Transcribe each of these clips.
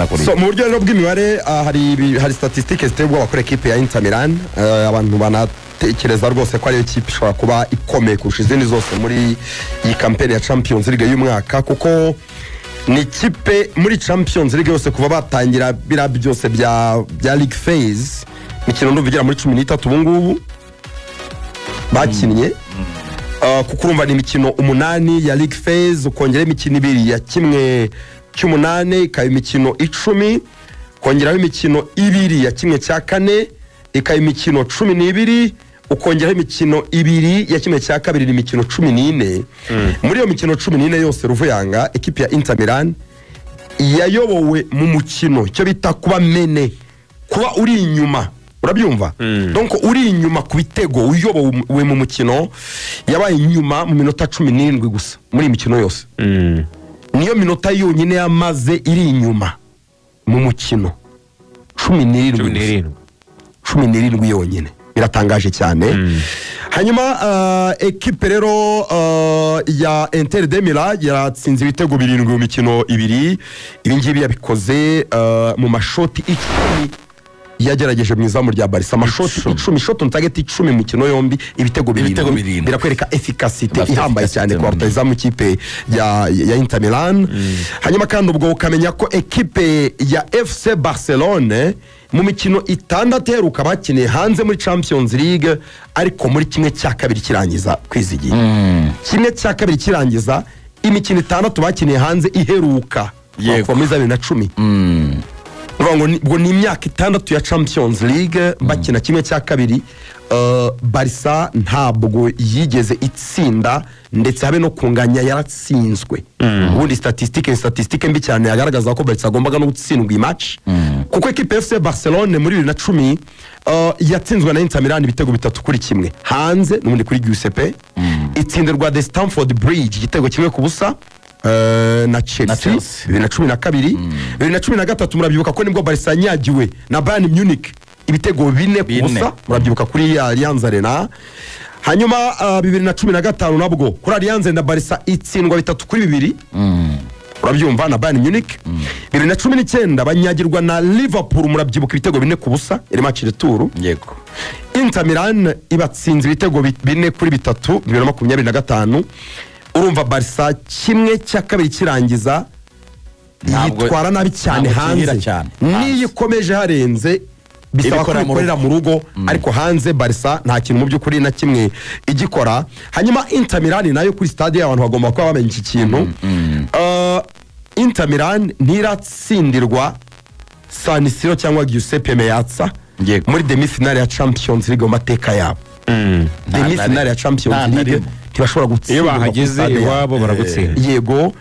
bingana kuri so mu buryo rero bw'imibare hari statistiques zitebwa bakora equipe ya Inter Milan abantu banatekereza rwose ko ari equipe ishobora kuba ikomeye kurusha izindi zose muri iyi campaign ya Champions League y'umwaka kuko ni ikipe muri Champions League yose kuva batangira bira byose bya League phase mikino ndumva muri 13 ubu ngubu bakinnye kuko urumva ni imikino 8 ya League phase ukongera imikino 2 ya kimwe cy'umunane ikaba imikino 10 kongeraho imikino 2 ya kimwe cya kane ikaba imikino 12 ukongeraho imikino 2 ya kimwe cya kabiri imikino 14 muri iyo mikino 14 yose Ruvuyanga equipe ya Inter Milan yayobowe mu mukino cyo bita kuba mene kuba uri inyuma urabyumva donc uri inyuma ku bitego uyobowe mu mukino yabaye inyuma mu minota 17 gusa muri imikino yose niyo minota yonyine yamaze iri inyuma mu mukino 17 yonyine biratangaje cyane hanyuma equipe rero ya Inter de Milan yatsinze ibitego 7 mu mikino 2 ibingibi yabikoze mu mashoti 10 yagerageje mu izamu rya Barca amashoti 10 shot on target 10 mu mikino yombi ibitego 7 birakwereka efficacité ihambaye cyane kwa rutazamu ikipe ya Inter Milan hanyuma kandi ubwo ukamenya ko equipe ya FC Barcelone mu mikino 6 heruka bakiniye hanze muri Champions League ariko muri kimwe cya kabiri kirangiza kwizigiye kimwe cya kabiri kirangiza imikino 6 bakiniye hanze iheruka kuva muri 2010 ngo ni imyaka 6 ya Champions League bakina kimwe cya kabiri Barca ntabwo yigeze itsinda ndetse habe no kunganya yaratsinzwe ubundi statistique mbi cyane yagaragaza ko Barca agombaga no gutsindwa iyi match kuko equipe FC Barcelone muri 2010 yatsinzwe na Inter Milan ibitego 3 kuri kimwe hanze n'ubundi kuri Giuseppe itsindirwa de Stamford Bridge igitego kimwe ku busa na Chelsea 2012 2013 murabyibuka ko nibwo Barca nyagiwe na Bayern Munich ibitego 4 ku busa murabyibuka kuri Allianz Arena hanyuma 2015 nabwo kuri Allianz na Barca itsindwa 3-2 murabyumva na Bayern Munich 2019 banyagirwa na Liverpool murabyibuka ibitego 4 ku busa iri match retour yego Inter Milan ibatsinze ibitego 4-3 2025 urumva Barca kimwe cya kabiri kirangiza yitwara nabi cyane hanze niyo ikomeje harenze bisaba kwikorera mu rugo ariko hanze Barca nta kintu mu by'ukuri na kimwe igikora hanyuma Inter Milan nayo kuri stade y'abantu bagomba kuba bamenye iki kintu Inter Milan ntiratsindirwa San Siro cyangwa Giuseppe Meazza muri demi-finale ya Champions League mu mateka yabo demi-finale ya Champions League tibashobora gutsinda iyo bahageze iwabo baragutsinda yego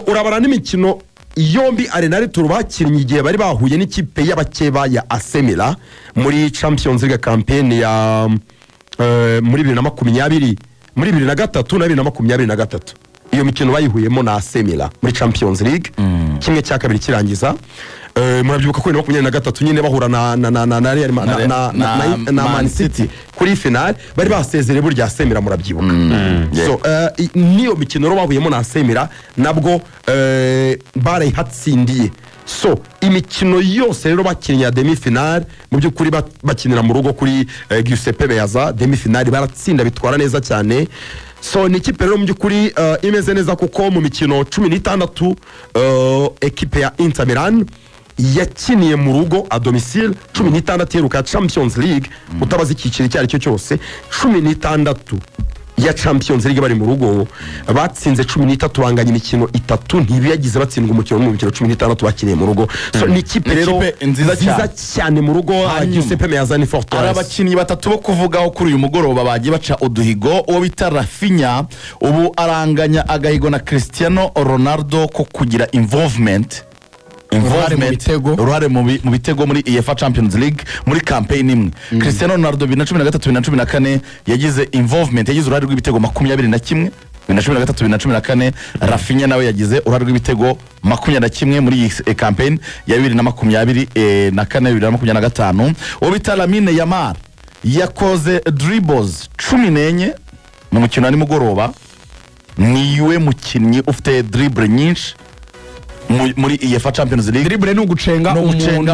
urabara n'imikino yombi Arena turubakinnye igihe bari bahuye n'ikipe y'abakeba ya AC Milan muri Champions League campaign ya muri 2020 muri 2023 na 2023 iyo mikino bayihuyemo na AC Milan muri Champions League kimwe cya kabiri kirangiza murabyibuka ko 2023 nyine bahura na Real na Man City kuri finale bari basezereye burya AC Milan murabyibuka so niyo mikino ro bahuyemo na AC Milan nabwo barayihatsindiye so imikino yose rero bakinnye ya demi finale mu by'ukuri bakinira mu rugo kuri Giuseppe Meazza demi finale baratsinda bitwara neza cyane so ni ikipe rero mu by'ukuri imeze neza kuko mu mikino 16 equipe ya Inter Milan yakiniye mu rugo a domicile 16 heruka Champions League utabaza ikiciro cyari cyo cyose 16 ya Champions League bari mu rugo batsinze 13 banganya imikino 3 ntibiyagize batsindwa umukino mu mikino 16 bakiniye mu rugo so ni ikipe rero nziza cyane mu rugo Giuseppe Meazza ni fortress abakinnyi batatu bo kuvugaho kuri uyu mugoroba bagiye baca uduhigo uwo bita Rafinha ubu aranganya agahigo na Cristiano Ronaldo ko kugira involvement uruhare mu bitego muri UEFA Champions League muri campaign imwe Cristiano Ronaldo 2013-2014 yagize involvement yagize uruhare rw'ibitego 21 2013-2014 Rafinha nawe yagize uruhare rw'ibitego 21 muri iyi campaign ya 2024-2025 uwo bita Lamine Yamal yakoze dribbles 14 mu mukino wa nimugoroba niwe mukinnyi ufite dribble nyinshi muri UEFA Champions League. dribble ni ugucenga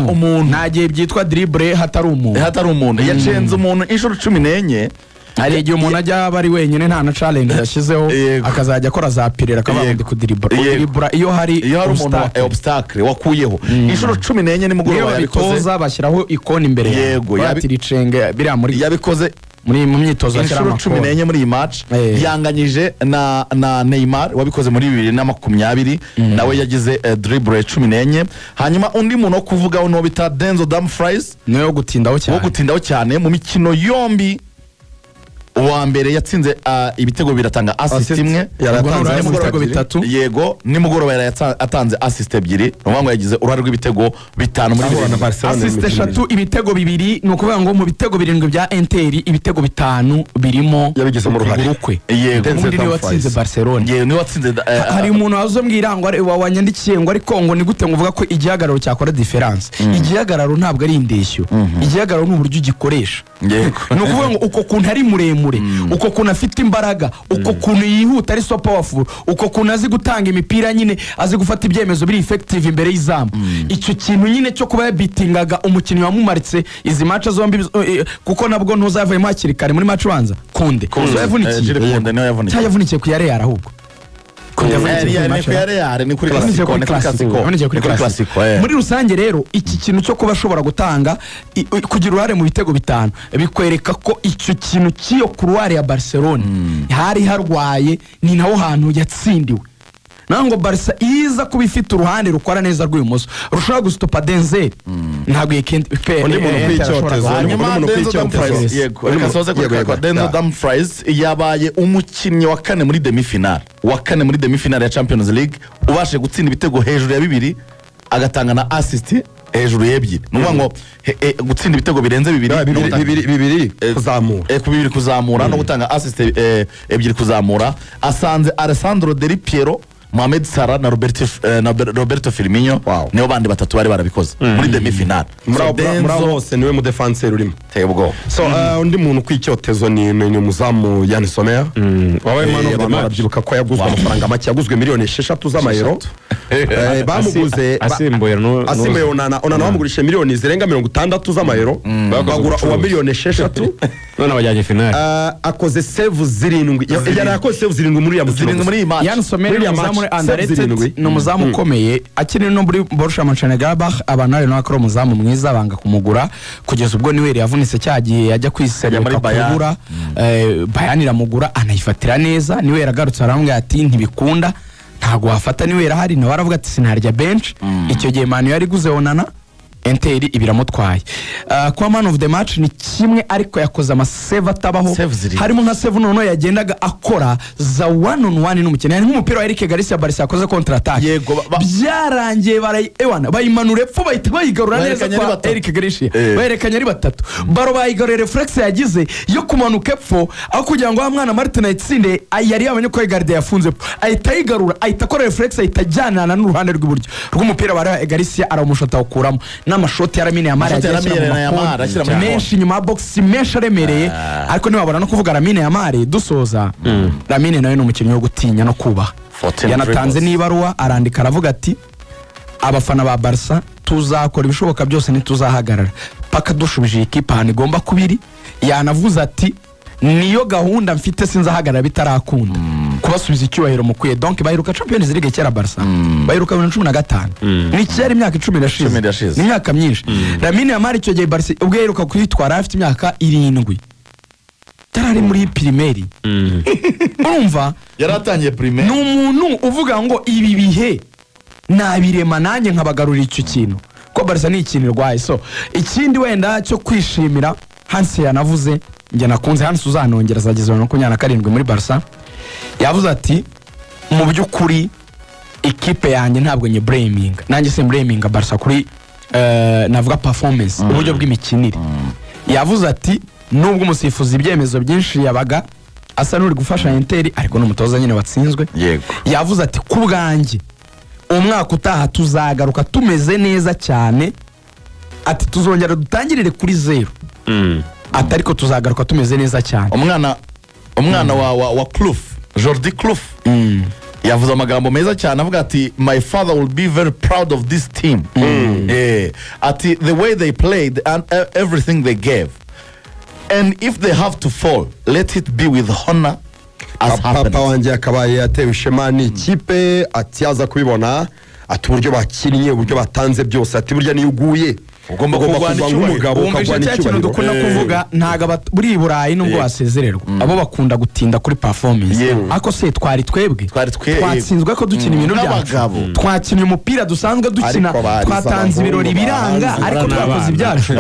umuntu nta gihe byitwa dribble hatari umuntu yacenze umuntu inshuro 14. hari igihe umuntu ajya bari wenyine nta na challenge yashyizeho akazajya akora za pirera akababundi kudribura iyo hari umuntu obstacle wakuyeho inshuro 14 nimugoroba yabikoze bashyiraho ikoni imbere yego yatiricenge biriya muri yabikoze mu myitozo inshuro 14 muri iyi match yanganyije na Neymar wabikoze muri 2020 nawe yagize dribble 14. hanyuma undi muntu wo kuvugaho no bita Denzel Dumfries no gutindaho cyane mu mikino yombi. uwa mbere yatsinze ibitego biratanga assist imwe yaratanze ibitego bitatu yego nimugoroba yaratanze assist ebyiri ngo yagize uruhare rw'ibitego bitanu muri assist 3 ibitego 2 no kuvuga ngo mu bitego 7 bya Inter ibitego 5 birimo yabigize mu ruhare yego muri niwe watsinze Barcelona yego niwe watsinze hari umuntu wazombwira ngo wanyandikiye ngo ariko ngo ni gute nguvuga ko igihagararo cyakora difference igihagararo ntabwo ari indeshyo igihagararo ni uburyo ugikoresha yego no kuvuga ngo uko kuntu ari muremure uko kuntu afite imbaraga uko kuntu yihuta ari so powerful uko kuntu azi gutanga imipira nyine azi gufata ibyemezo biri effective imbere y'izamu icyo kintu nyine cyo kuba yabitingaga umukinnyi wamumaritse izi match zombi kuko nabwo ntuzavuyemo hakiri kare muri match ubanza Kunde yavunikiye ku ya Real ahubwo ni kuri Clasico. muri rusange rero iki kintu cyo kuba ashobora gutanga kugira uruhare mu bitego 5 bikwereka ko icyo kintu cyo kuruhare ya Barcelona hari harwaye ni naho hantu yatsindiwe. Nango Barca iza kuba ifite uruhande rukora neza rw'imoso rushobora gustopa Denzel ntabwo yekende undi muntu kwicyotezo yego reka soze kwa Denzel Dumfries yabaye umukinnyi wa kane muri demi final ya Champions League ubashe gutsinda ibitego hejuru ya 2 agatanga na assist hejuru y'ebyiri nuvuga ngo gutsinda ibitego birenze 2 kuzamura no gutanga assist ebyiri kuzamura asanze Alessandro Del Piero Mohamed Salah na Roberto Firmino nibo bandi batatu bari barabikoze muri demi final. Bravo hose niwe mu defenseur urimo tebwo so undi muntu kwicyotezo ni umuzamu Yann Sommer wabaye man of the match barabyibuka ko yaguzwe amafaranga make yaguzwe miliyoni 6 z'amayero bamuguze asimbuye Onana bamugurisha miliyoni zirenga 60 z'amayero bagura uwa miliyoni 6 none abajyanye final akoze save 7 yari akoze save 7 muri ya mukino muri match Yann Sommer no muzamu ukomeye akiri no muri Borussia Mönchengladbach abanare no akora muzamu mwiza banga kumugura kugeza ubwo niwe yavunitse cyagiye yajya kwiseruka kugura Bayern iramugura anayifatira neza niwe yaragarutse arambwe ati ntibikunda ntago wafata niwe yarahari nawe aravuga ati sinarya bench icyo gihe Man yari guze Onana Inter ibiramutwaye kwa man of the match ni kimwe ariko yakoze amasave atabaho harimo nka save none yagendaga akora za 1-on-1 n'umukene yani nk'umupira wa Eric Garcia Barca yakoze counter attack byarangiye bayimanura epfo bahita bayigarura neza kwa Eric Garcia berekanye ari batatu baro bayigarura reflex yagize yo kumanuka epfo aho kugira ngo mwana Martin ayitsinde yari yabonye ko Garde yafunze ahita yigarura ahita akora reflex ahita jyana n'uruhande rw'iburyo rw'umupira wa Garcia aramushota ukuramo n'amashoti yaramine Yamal yagira menshi nyuma box menshi aremereye ariko niwabona no kuvuga Lamine Yamal dusoza Lamine nawe n'umukinnyi wo gutinya no kubaha yanatanze nibaruwa arandika aravuga ati abafana ba Barca tuzakora ibishoboka byose ntituzahagarara paka dushubije ikipe hano igomba kubiri yanavuze ati niyo gahunda mfite sinzahagarara bitarakunda kubasubiza icyubahiro mukwiye donc bayiruka Champions League cyera Barca bayiruka 2015 ni cyari imyaka 10 irashize ni imyaka myinshi Lamine Yamal icyo gihe Barca ubwo yiruka kwitwara afite imyaka 7 tarari muri primaire urumva yaratangiye primaire n'umuntu uvuga ngo ibi bihe nabirema nanjye nkabagarura icyo kintu ko Barca ni ikintu rwaye so ikindi wenda cyo kwishimira Hans yanavuze nge nakunze Hans uzanongera zageze 27 muri Barca yavuze ati mu byukuri ikipe yanjye ntabwo nye blaming nanjye se blaming Barca kuri navuga performance uburyo bw'imikinire yavuze ati nubwo umusifuzi ibyemezo byinshi yabaga asa n'uri gufasha Inter ariko n'umutoza nyine watsinzwe yego yavuze ati kubwanjye umwaka utaha tuzagaruka tumeze neza cyane ati tuzongera dutangirire kuri 0 atariko tuzagaruka tumeze neza cyane umwana wa Clough Jordi Clough yavuze amagambo meza cyane avuga ati my father will be very proud of this team. Ati the way they played and everything they gave, and if they have to fall, let it be with honor as papa happened. wanjye akabaye yatewe ishema n'ikipe ati yaza kubibona ati uburyo bakinnye uburyo batanze byose ati burya niyo uguye ugomba kurwana nk'umugabo ukagwana ikintu dukunda kuvuga ntago buri Burayi nubwo wasezererwa abo bakunda gutinda kuri performance ako se twari twebwe twatsinzwe ko dukina ibintu byacu twakinnye umupira dusanzwe dukina twatanze ibirori biranga ariko twakoze ibyacu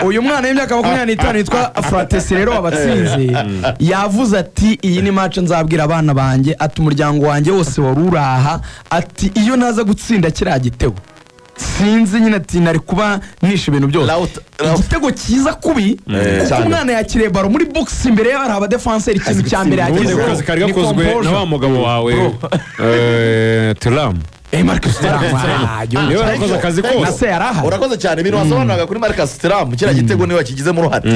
uyu mwana w'imyaka 25 yitwa Fratesi rero wabatsinze yavuze ati iyi ni match nzabwira abana banjye ati umuryango wanjye wose waruraha ati iyo naza gutsinda kiriya gitego sinzi nyine ati nari kuba nishe ibintu byose igitego cyiza kubi kuko umwana yakiriye baro muri box imbere ye hari abadefenseri ikintu cya mbere yagize akazi kari gakozwe na wa mugabo wawe Thuram Marcus Thuram niwe wakoze akazi kose urakoze cyane ibintu wasobanuraga kuri Marcus Thuram kiriya gitego niwe wakigizemo uruhare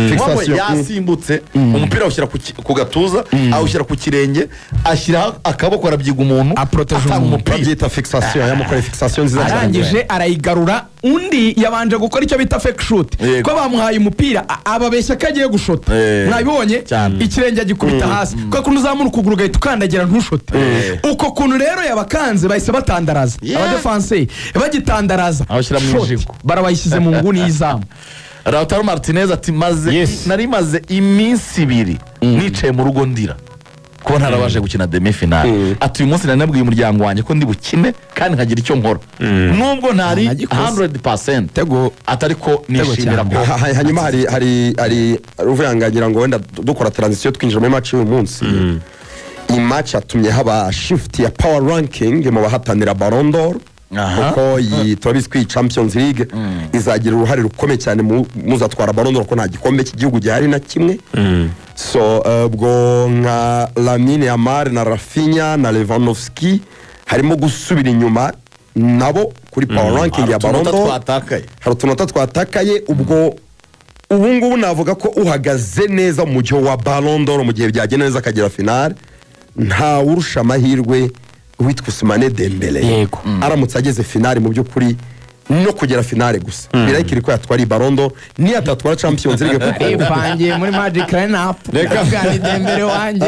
yasimbutse umupira awushyira ku gatuza awushyira ku kirenge ashyira akaboko arabyiga umuntu atanga umupira byita fixation yamukora fixation nziza cyane arangije arayigarura undi yabanje gukora icyo bita fake shoot ko bamuhaye umupira ababeshya ko agiye gushota mwabibonye ikirenge agikubita hasi ko kuntu uzamura ukuguru gahita ukandagira ntushote uko kuntu rero yabakanze bahise batandaraza abadefenseri bagitandaraza barabayishyize mu nguni y'izamu. Lautaro Martinez ati nari maze iminsi 2 nicaye mu rugo ndira ko ntarabashe gukina demi finale ati uyu munsi nanabwiye umuryango wanjye ko ndi bukine kandi nkagira icyo nkora nubwo ntari 100% tego atari ko nishimira ko hanyuma hari uvuyangagira ngo wenda dukora transition twinjira mu match uyu munsi match atumye haba shift ya power ranking mu bahatanira Ballon d'Or kuko turabizi ko Champions League izagira uruhare rukomeye cyane muzatwara Ballon d'Or ko nta gikombe cy'igihugu gihari na kimwe so ubwo nka Lamine Yamal na Rafinha na Lewandowski harimo gusubira inyuma nabo kuri power ranking ya Ballon d'Or hari utunota twatakaye ubwo ubu ngubu navuga ko uhagaze neza mu gihe wa Ballon d'Or mu gihe byagenda neza akagera finale nta urusha amahirwe witwa Ousmane Dembele aramutse ageze finale mu by'ukuri no kugera finale gusa birayikiri ko yatwara Ballon d'Or ni atatwara Champions League kuko bangiye muri Magic Lineup gani Dembele wanjye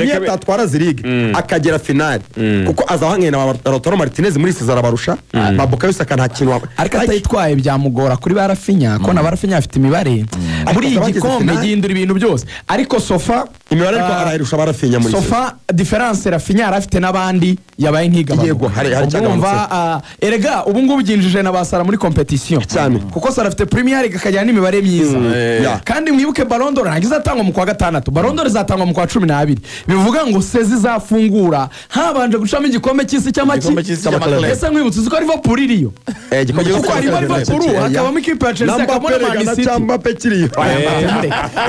ni atatwara League akagera finale kuko azahanganye na Lautaro Martinez muri Cesar barusha babuka yose nta kintu ariko atayitwaye byamugora kuri Barafinya ko na Barafinya afite imibare muri iki gikombe gihindura ibintu byose ariko Sofa imibare ariko arayirusha Barafinya muri Sofa difference Rafinya arafite nabandi yabaye nkigaba yego hari cyangwa erega ubu ngubu byinjije na basara muri competition cyane kuko sara afite Premier League akajyana n'imibare myiza kandi mwibuke Ballon d'Or ntagize atangwa mu kwa gatandatu Ballon d'Or izatangwa mu kwa 12 bivuga ngo sezi zafungura habanje gucamo igikombe cy'isi cy'amaki ese mwibutse uko Liverpool iriyo kuko ari Liverpool akabamo ikipe ya Chelsea akamona Man City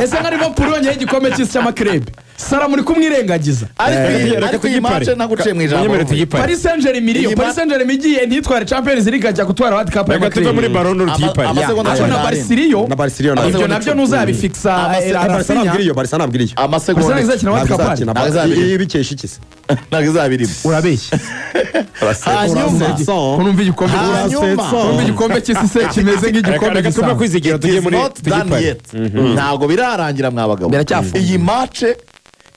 ese nka Liverpool yongeye igikombe cy'isi cy'amakrebe sara muri kumwirengagiza ariko iyi match naguciye mu ijambo Paris Saint-Germain Paris Saint-Germain igiye ntitware Champions League ajya gutwara World Cup y'amakrebe muri Ballon d'Or y'Ipari na Barcelona ibyo nabyo nuzabifixa Barca nabwiriyo amasegonda izakina World Cup ibikesha ikise nagazabiri urabeshya hanyuma igikombe cy'isi se kimeze nk'igikombe gisaba kwizigira tugiye muri ntago birarangira mwabagabo iyi match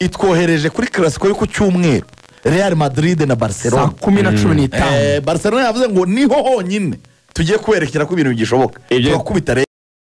itwohereje kuri classico yo ku cyumweru Real Madrid na Barcelona 10:15 Barcelona yavuze ngo niho honyine tugiye kwerekera ko ibintu bigishoboka tukubita